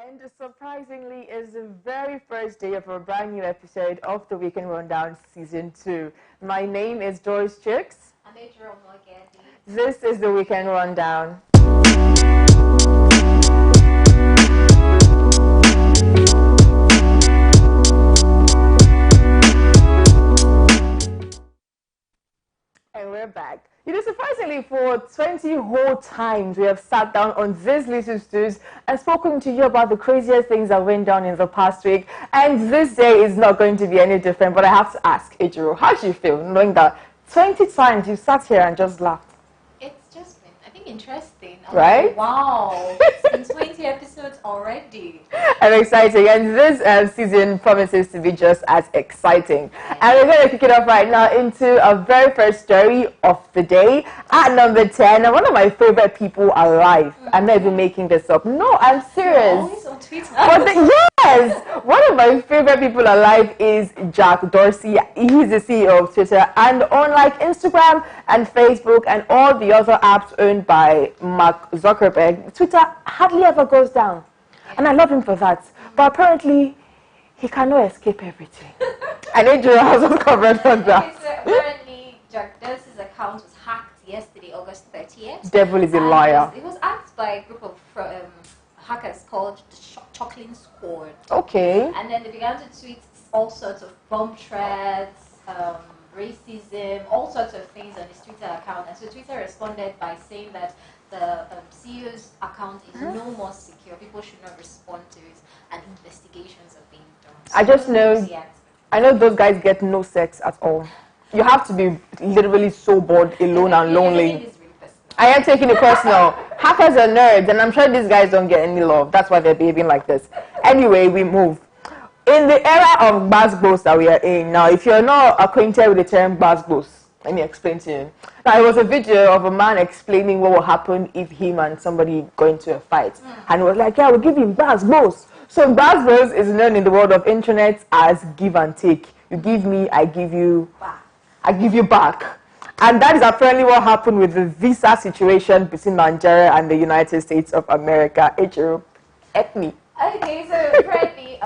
And surprisingly, is the very first day of a brand new episode of the Weekend Rundown Season 2. My name is Doris Chicks. I'm Adriel Morgan. This is the Weekend Rundown. And we're back. Surprisingly, for 20 whole times, we have sat down on these little stools and spoken to you about the craziest things that went down in the past week. And this day is not going to be any different. But I have to ask, Ejiro, how do you feel knowing that 20 times you sat here and just laughed? It's just been, I think, interesting. Right? Like, wow, it's been 20 episodes already. And exciting. And this season promises to be just as exciting. And we're going to kick it off right now into our very first story of the day. At number 10, one of my favorite people alive. I'm not even making this up. No, I'm serious. Always on Twitter. Yes! One of my favorite people alive is Jack Dorsey. He's the CEO of Twitter. And unlike Instagram and Facebook and all the other apps owned by Mark Zuckerberg, Twitter hardly ever goes down. And I love him for that. But apparently, he cannot escape everything. And Adriel has us covered on that. Okay, so apparently, Jack Dorsey's account was hacked yesterday, August 30th. Devil is a liar. It was hacked by a group of hackers called the Chuckling Squad. Okay. And then they began to tweet all sorts of bomb threats, racism, all sorts of things on his Twitter account. And so Twitter responded by saying that the CEO's account is no more secure. People should not respond to it, and investigations are being done. So I know those guys get no sex at all. You have to be literally so bored, alone, and lonely. I am taking it personal. Hackers are nerds, and I'm sure these guys don't get any love. That's why they're behaving like this. Anyway, we move. In the era of gbasgbos that we are in now, if you're not acquainted with the term gbasgbos, let me explain to you. Now, it was a video of a man explaining what will happen if him and somebody go into a fight. And he was like, yeah, we'll give him gbasgbos. So gbasgbos is known in the world of internet as give and take. You give me, I give you, I give you back. And that is apparently what happened with the visa situation between Nigeria and the United States of America. Ejiro, help me. Okay, so apparently,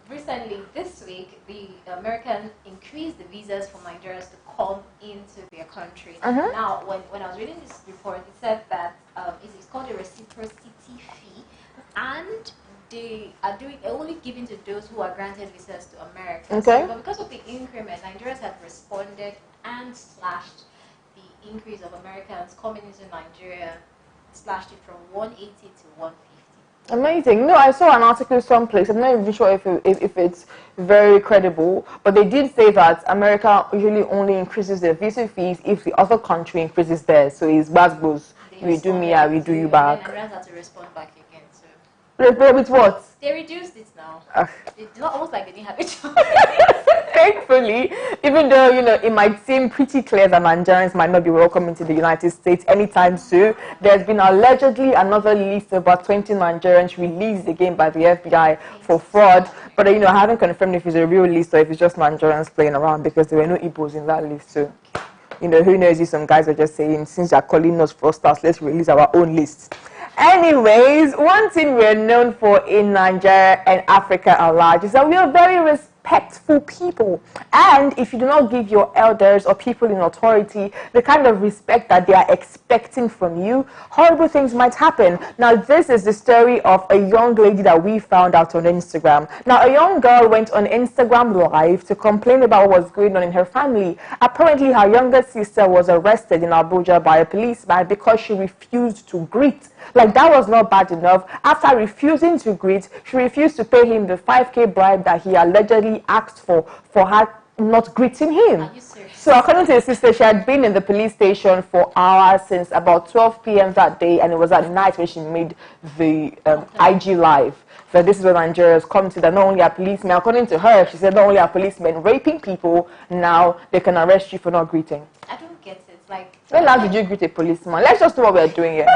recently, this week, the American increased the visas for Nigerians to come into their country. Now, when I was reading this report, it said that it's called a reciprocity fee, and they are only giving to those who are granted visas to America. Okay. So, but because of the increment, Nigerians have responded and slashed the increase of Americans coming into Nigeria, slashed it from 180 to 150. Amazing. No, I saw an article someplace. I'm not even sure if it's very credible, but they did say that America usually only increases their visa fees if the other country increases theirs. So it's gbasgbos. You do me, I will do you back. And Nigerians have to respond back again. So with what? they reduced it now. It's not almost like they didn't have a choice. Thankfully, even though, it might seem pretty clear that Nigerians might not be welcome into the United States anytime soon, there's been allegedly another list of about 20 Nigerians released again by the FBI for fraud. But, I haven't confirmed if it's a real list or if it's just Nigerians playing around, because there were no Igbos in that list. So, who knows if some guys are just saying, since they're calling us fraudsters, let's release our own list. Anyways, one thing we're known for in Nigeria and Africa at large is that we are very respectful people. And if you do not give your elders or people in authority the kind of respect that they are expecting from you, horrible things might happen. Now, this is the story of a young lady that we found out on Instagram. Now, a young girl went on Instagram Live to complain about what was going on in her family. Apparently, her younger sister was arrested in Abuja by a policeman because she refused to greet. Like, that was not bad enough. After refusing to greet, she refused to pay him the 5K bribe that he allegedly asked for her not greeting him. Are you serious? So according to his sister, she had been in the police station for hours since about 12 p.m. that day, and it was at night when she made the IG Live. So this is what Nigerians come to, that not only are policemen, according to her, she said not only are policemen raping people, now they can arrest you for not greeting. I don't get it. Like, When last did you greet a policeman? Let's just do what we're doing here.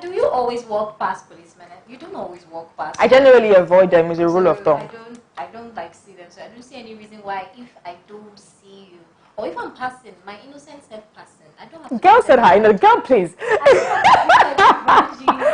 do you always walk past policemen? You don't always walk past. I generally avoid them as a rule of thumb. I don't I don't like see them, so I don't see any reason why if I don't see you or if I'm passing, my innocent self passing, I don't have to. Girl said hi. No, girl, please.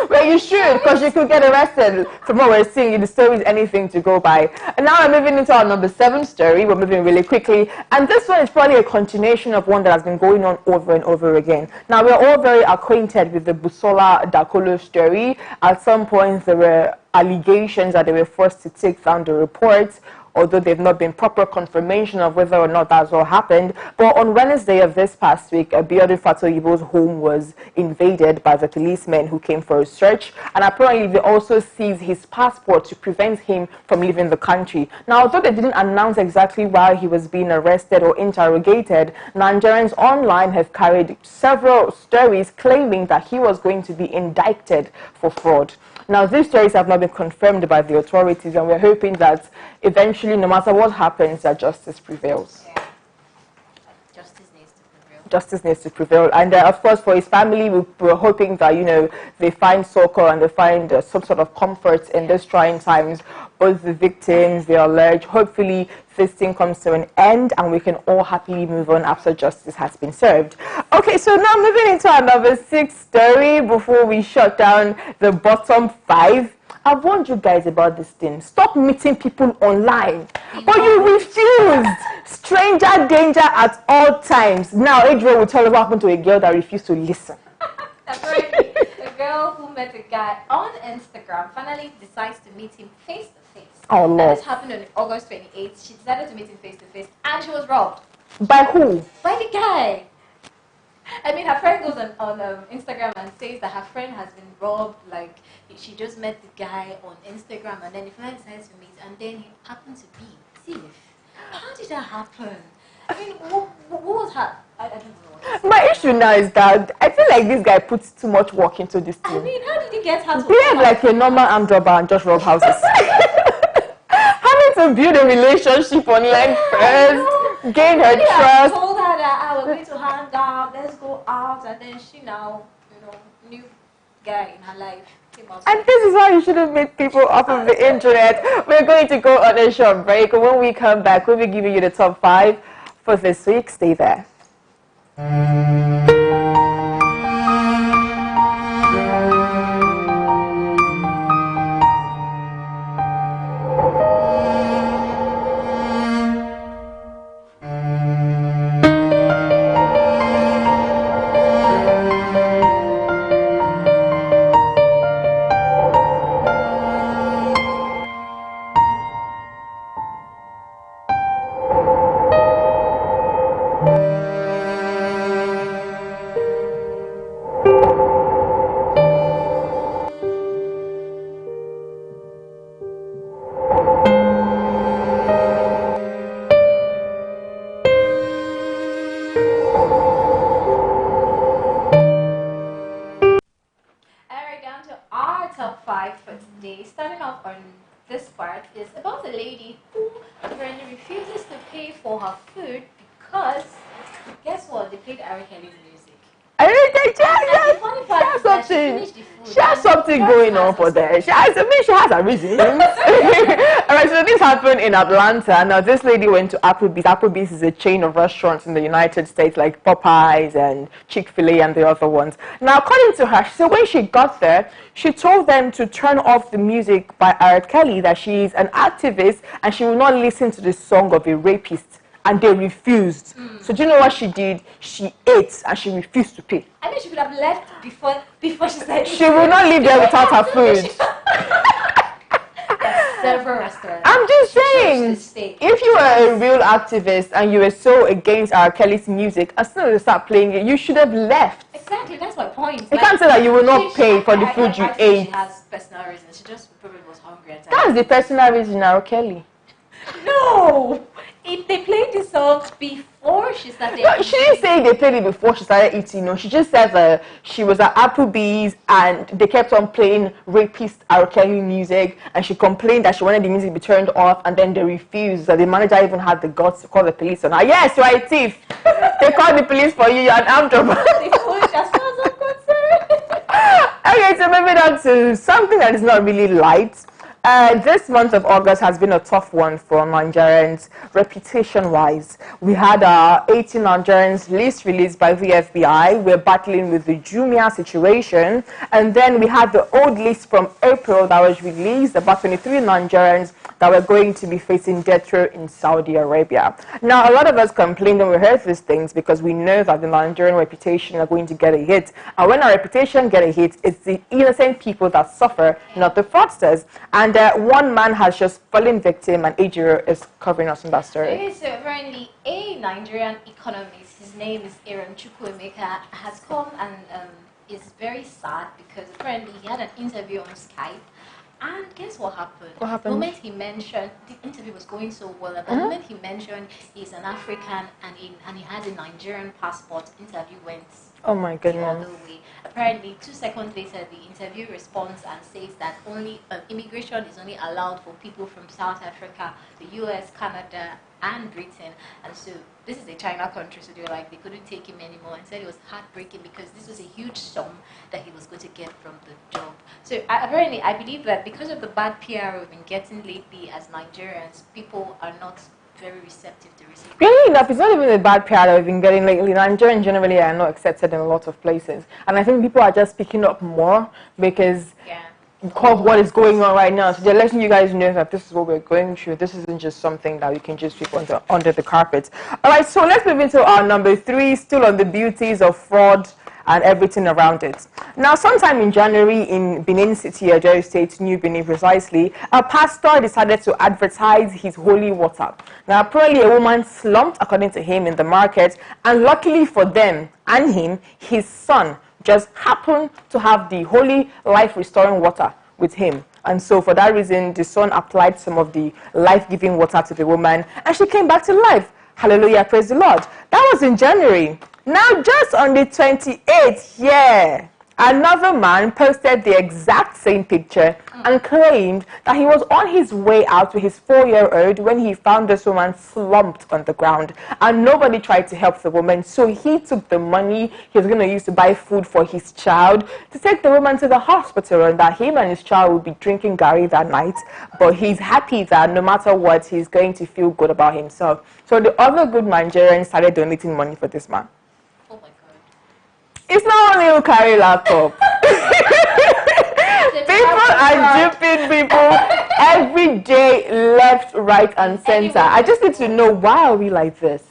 Well, you should, because you could get arrested. From what we're seeing, the story is anything to go by. And now we're moving into our number 7 story. We're moving really quickly. And this one is probably a continuation of one that has been going on over and over again. Now, we're all very acquainted with the Busola Dakolo story. At some point, there were allegations that they were forced to take down the reports, although they've not been proper confirmation of whether or not that's what happened. But on Wednesday of this past week, Abiodun Fatoyibo's home was invaded by the policemen who came for a search, and apparently they also seized his passport to prevent him from leaving the country. Now, although they didn't announce exactly why he was being arrested or interrogated, Nigerians online have carried several stories claiming that he was going to be indicted for fraud. Now, these stories have not been confirmed by the authorities, and we're hoping that eventually, no matter what happens, that justice prevails. Yeah. Justice needs to prevail. Justice needs to prevail. And of course, for his family, we're hoping that, you know, they find succor and they find some sort of comfort in these trying times. Both the victims, the alleged, hopefully this thing comes to an end and we can all happily move on after justice has been served. Okay, so now moving into our number 6 story before we shut down the bottom 5. I've warned you guys about this thing. Stop meeting people online. But you refused. Stranger danger at all times. Now, Adrian will tell us what happened to a girl that refused to listen. Apparently, a girl who met a guy on Instagram finally decides to meet him face to face. Oh, Lord. And this happened on August 28th. She decided to meet him face to face, and she was robbed. By who? By the guy. I mean, her friend goes on Instagram and says that her friend has been robbed. Like, she just met the guy on Instagram, and then the friend decides to meet, and then he happened to be a thief. How did that happen? I mean, what was her? I don't know. My issue now is that I feel like this guy puts too much work into this thing. I mean, how did he get her to Behave like a normal armed robber and just rob houses. Having to build a relationship online first, gain her I trust. told her that we're going to hang out, let's go out, and then she now, new guy in her life came out. And this is why you shouldn't meet people off of the internet. We're going to go on a short break. When we come back, we'll be giving you the top 5 for this week. Stay there. Going on for there. She has a reason. Alright, so this happened in Atlanta. Now, this lady went to Applebee's. Applebee's is a chain of restaurants in the United States, like Popeyes and Chick-fil-A and the other ones. Now, according to her, so when she got there, she told them to turn off the music by R. Kelly, that she is an activist and she will not listen to the song of a rapist. And they refused. So do you know what she did? She ate and she refused to pay. I mean, she could have left before she said. She will not leave there without her food. Several restaurants. I'm just saying, if you were a real activist and you were so against R. Kelly's music, as soon as you start playing it, you should have left. Exactly, that's my point. You can't say that you will not pay for the food you ate. She has personal reasons. She just probably was hungry. That's the personal reason, R. Kelly. No! They played the song before she started eating. No, she didn't say they played it before she started eating. No, she just said she was at Applebee's and they kept on playing rapist R. Kelly music, and she complained that she wanted the music to be turned off, and then they refused. So the manager even had the guts to call the police on her. Yes, you're a thief. They called the police for you. You're an armed robber. They told you as far as I'm concerned. Okay, so moving on to something that is not really light. This month of August has been a tough one for Nigerians, reputation-wise. We had our 18 Nigerians list released by the FBI. We're battling with the Jumia situation. And then we had the old list from April that was released, about 23 Nigerians that were going to be facing death row in Saudi Arabia. Now, a lot of us complained when we heard these things because we know that the Nigerian reputation are going to get a hit. And when our reputation get a hit, it's the innocent people that suffer, not the fraudsters. And one man has just fallen victim, and Ejiro is covering us in that story. Okay, so apparently a Nigerian economist, his name is Aaron Chukwuemeka, has come and is very sad because apparently he had an interview on Skype. And guess what happened? What happened? The moment he mentioned, the interview was going so well, but the moment he mentioned he's an African and he has a Nigerian passport, interview went Oh my the goodness. other way. Apparently, 2 seconds later, the interview responds and says that only immigration is only allowed for people from South Africa, the US, Canada, and Britain. And so this is a China country, so they were like, they couldn't take him anymore, and said it was heartbreaking because this was a huge sum that he was going to get from the job. So apparently, I believe that because of the bad PR we've been getting lately as Nigerians, people are not very receptive to receive. Really enough, it's not even a bad PR that we've been getting lately. Nigerians generally are not accepted in a lot of places. And I think people are just picking up more because of what is going on right now. So they're letting you guys know that this is what we're going through. This isn't just something that we can just sweep under the carpet. All right, so let's move into our number 3, still on the beauties of fraud and everything around it. Now, sometime in January in Benin City, Edo State, New Benin precisely, a pastor decided to advertise his holy water. Now, apparently a woman slumped, according to him, in the market, and luckily for them and him, his son just happened to have the holy life-restoring water with him. And so for that reason, the son applied some of the life-giving water to the woman, and she came back to life. Hallelujah, praise the Lord. That was in January. Now, just on the 28th, another man posted the exact same picture and claimed that he was on his way out with his 4-year-old when he found this woman slumped on the ground, and nobody tried to help the woman. So he took the money he was going to use to buy food for his child to take the woman to the hospital, and that him and his child would be drinking gari that night. But he's happy that no matter what, he's going to feel good about himself. So the other good Nigerians started donating money for this man. Oh my God. It's not only who carry laptop. People are duping people every day, left, right, and center. I just need to know, why are we like this?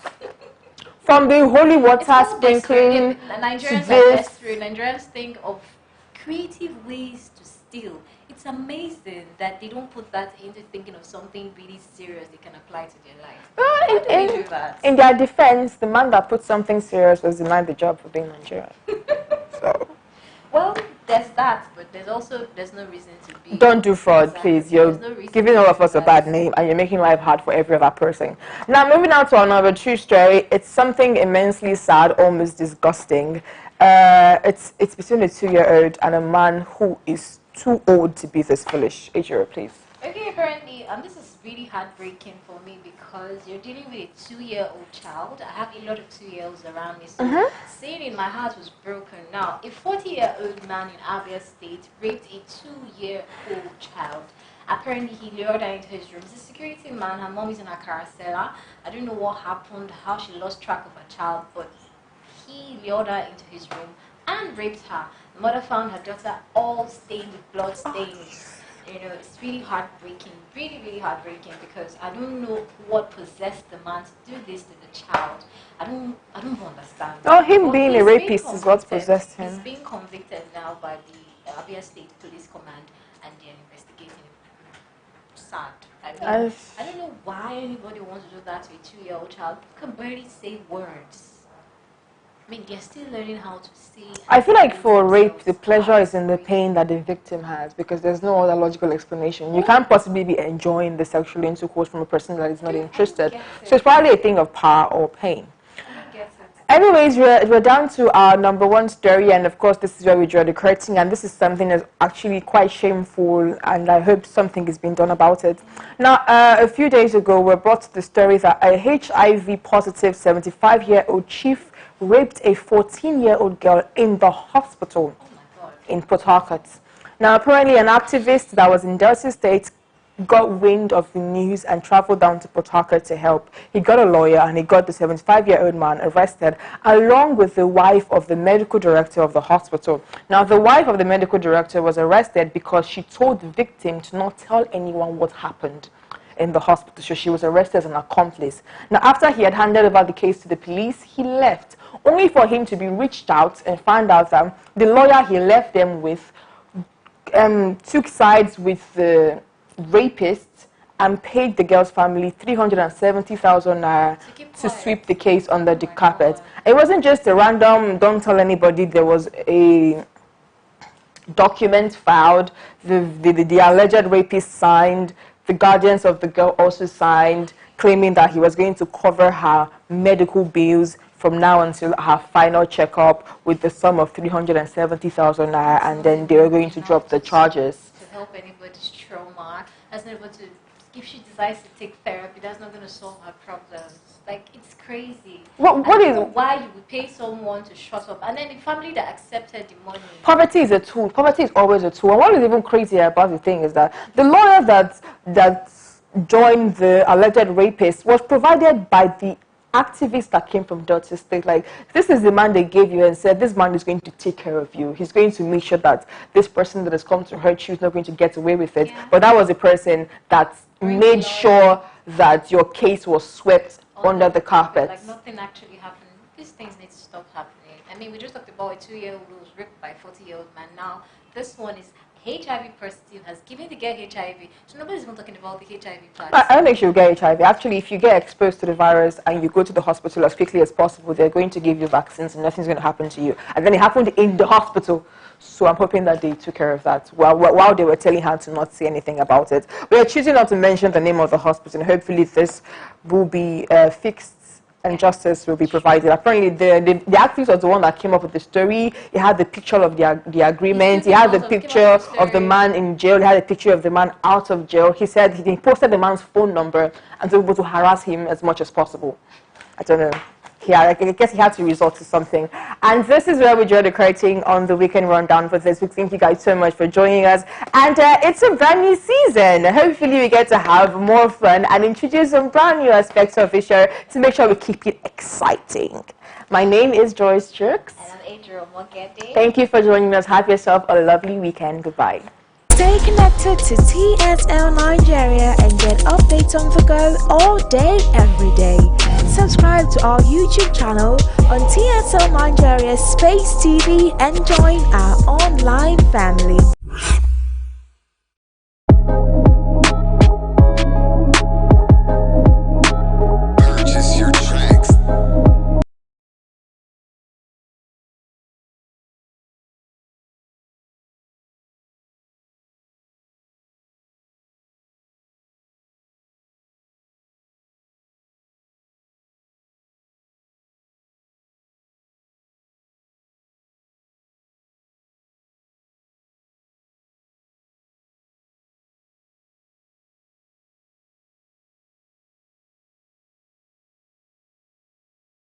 From the holy water sprinkling Nigerians to are this. desperate. Nigerians think of creative ways to steal. It's amazing that they don't put that into thinking of something really serious they can apply to their life. Why do they do that? In their defense, the man that put something serious was denied the job for being Nigerian. So, well, there's that, but there's no reason to be. don't do fraud, Exactly. please. You're There's no reason giving to all do of us a that. bad name, and you're making life hard for every other person. Now, moving on to another true story. It's something immensely sad, almost disgusting. It's between a 2-year-old and a man who is too old to be this foolish. Ejiro, please. Okay, apparently, this is really heartbreaking for me because you're dealing with a 2-year-old child. I have a lot of 2-year-olds around me, so saying in my heart was broken. Now, a 40-year-old man in Abia State raped a 2-year-old child. Apparently, he lured her into his room. He's a security man. Her mom is in a carousel. I don't know what happened, how she lost track of her child, but he lured her into his room and raped her. The mother found her daughter all stained with blood stains. You know, it's really heartbreaking, really heartbreaking, because I don't know what possessed the man to do this to the child. I don't understand. Oh, him But being a he's rapist being is what convicted. possessed him. He's being convicted now by the Abia State Police Command, and they're investigating him. Sad. I mean, I don't know why anybody wants to do that to a 2-year-old child who can barely say words. I mean, they're still learning how to see. I feel like for rape, the pleasure is in the pain that the victim has, because there's no other logical explanation. You can't possibly be enjoying the sexual intercourse from a person that is not interested. So it's probably a thing of power or pain. Anyways, we're down to our number 1 story, and of course this is where we draw the curtain, and this is something that's actually quite shameful, and I hope something is being done about it. Now, a few days ago, we brought the story that a HIV-positive 75-year-old chief raped a 14-year-old girl in the hospital in Port Harcourt. Now, apparently an activist that was in Delta State got wind of the news and traveled down to Port Harcourt to help. He got a lawyer and he got the 75-year-old man arrested along with the wife of the medical director of the hospital. Now, the wife of the medical director was arrested because she told the victim to not tell anyone what happened in the hospital, so she was arrested as an accomplice. Now, after he had handed over the case to the police, he left, only for him to be reached out and find out that the lawyer he left them with took sides with the rapists and paid the girl's family 370,000 naira to sweep the case under the carpet. It wasn't just a random, don't tell anybody. There was a document filed, the alleged rapist signed, the guardians of the girl also signed, claiming that he was going to cover her medical bills from now until her final checkup with the sum of 370,000 naira, and then they were going to drop the charges. To help anybody's trauma, that's not able to, if she decides to take therapy, that's not going to solve her problems. Like, it's crazy. What is why you would pay someone to shut up, and then the family that accepted the money. Poverty is a tool. Poverty is always a tool. And what is even crazier about the thing is that the lawyer that joined the alleged rapist was provided by the activists that came from Delta State. Like, this is the man they gave you and said, this man is going to take care of you. He's going to make sure that this person that has come to hurt you is not going to get away with it. Yeah. But that was the person that made sure that your case was swept under the carpet. Like, nothing actually happened. These things need to stop happening. I mean, we just talked about a 2-year-old who was raped by a 40-year-old man. Now, this one is HIV positive, has given the girl HIV. So nobody's even talking about the HIV part. I don't think she'll get HIV. Actually, if you get exposed to the virus and you go to the hospital as quickly as possible, they're going to give you vaccines and nothing's going to happen to you. And then it happened in the hospital. So I'm hoping that they took care of that while they were telling her to not say anything about it. We are choosing not to mention the name of the hospital, and hopefully this will be fixed and justice will be provided. Apparently, the activist was the one that came up with the story. He had the picture of the agreement. He had the picture of the man in jail. He had a picture of the man out of jail. He said he posted the man's phone number and was able to harass him as much as possible. I don't know. Yeah, I guess he had to resort to something. And this is where we draw the curtain on the weekend rundown for this week. Thank you guys so much for joining us. And it's a brand new season. Hopefully we get to have more fun and introduce some brand new aspects of the show to make sure we keep it exciting. My name is Joyce Chooks. And I'm Adriel Mogede. Thank you for joining us. Have yourself a lovely weekend. Goodbye. Stay connected to TSL Nigeria and get updates on the go all day, every day. Subscribe to our YouTube channel on TSL Nigeria Space TV and join our online family.